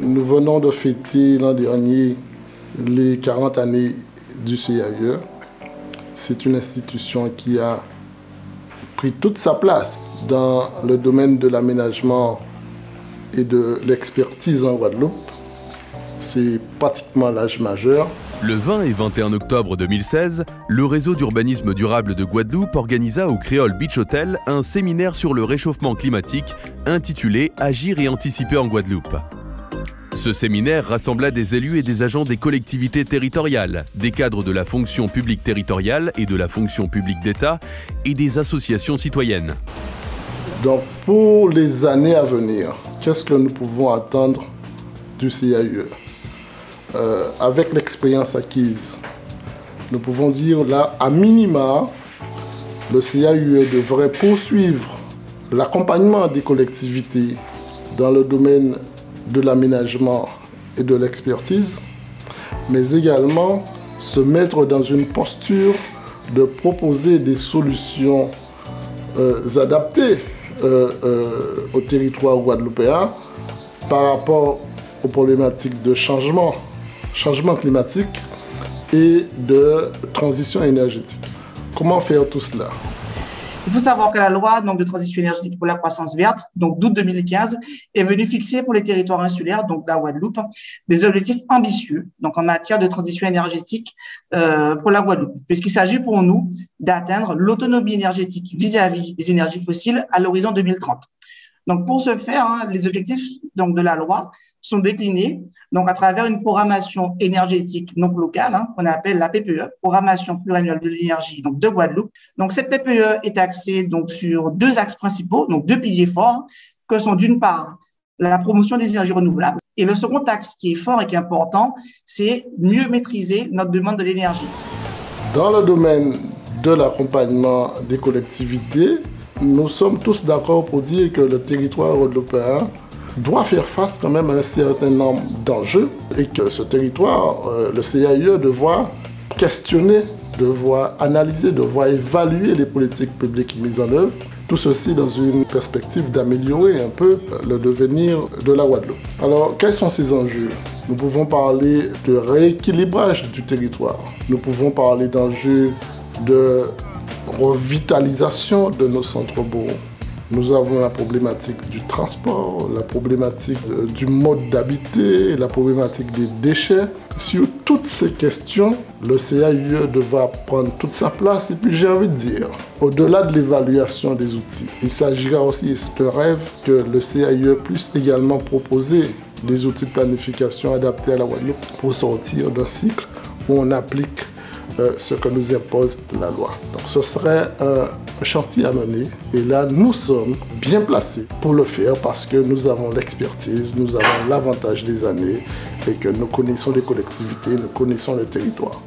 nous venons de fêter l'an dernier les 40 années du CIAE. C'est une institution qui a pris toute sa place dans le domaine de l'aménagement et de l'expertise en Guadeloupe. C'est pratiquement l'âge majeur. Le 20 et 21 octobre 2016, le réseau d'urbanisme durable de Guadeloupe organisa au Créole Beach Hotel un séminaire sur le réchauffement climatique intitulé « Agir et anticiper en Guadeloupe ». Ce séminaire rassembla des élus et des agents des collectivités territoriales, des cadres de la fonction publique territoriale et de la fonction publique d'État et des associations citoyennes. Donc pour les années à venir, qu'est-ce que nous pouvons attendre du CIAE? Avec l'expérience acquise, nous pouvons dire là, à minima, le CIAE devrait poursuivre l'accompagnement des collectivités dans le domaine de l'aménagement et de l'expertise, mais également se mettre dans une posture de proposer des solutions adaptées au territoire guadeloupéen par rapport aux problématiques de changement climatique et de transition énergétique. Comment faire tout cela? Il faut savoir que la loi de transition énergétique pour la croissance verte, donc d'août 2015, est venue fixer pour les territoires insulaires, donc la Guadeloupe, des objectifs ambitieux donc en matière de transition énergétique pour la Guadeloupe, puisqu'il s'agit pour nous d'atteindre l'autonomie énergétique vis-à-vis des énergies fossiles à l'horizon 2030. Donc, pour ce faire, les objectifs de la loi sont déclinés à travers une programmation énergétique donc locale, qu'on appelle la PPE, Programmation pluriannuelle de l'énergie de Guadeloupe. Donc, cette PPE est axée sur deux axes principaux, donc deux piliers forts, que sont d'une part la promotion des énergies renouvelables et le second axe qui est fort et qui est important, c'est mieux maîtriser notre demande de l'énergie. Dans le domaine de l'accompagnement des collectivités, nous sommes tous d'accord pour dire que le territoire guadeloupéen doit faire face quand même à un certain nombre d'enjeux et que ce territoire, le CIAE, devra questionner, devra analyser, devra évaluer les politiques publiques mises en œuvre. Tout ceci dans une perspective d'améliorer un peu le devenir de la Guadeloupe. Alors, quels sont ces enjeux? Nous pouvons parler de rééquilibrage du territoire. Nous pouvons parler d'enjeux de revitalisation de nos centres-bourgs. Nous avons la problématique du transport, la problématique du mode d'habiter, la problématique des déchets. Sur toutes ces questions, le CIAE devra prendre toute sa place. Et puis j'ai envie de dire, au-delà de l'évaluation des outils, il s'agira aussi, et c'est un rêve, que le CIAE puisse également proposer des outils de planification adaptés à la Guadeloupe pour sortir d'un cycle où on applique ce que nous impose la loi. Donc ce serait un chantier à mener et là nous sommes bien placés pour le faire parce que nous avons l'expertise, nous avons l'avantage des années et que nous connaissons les collectivités, nous connaissons le territoire.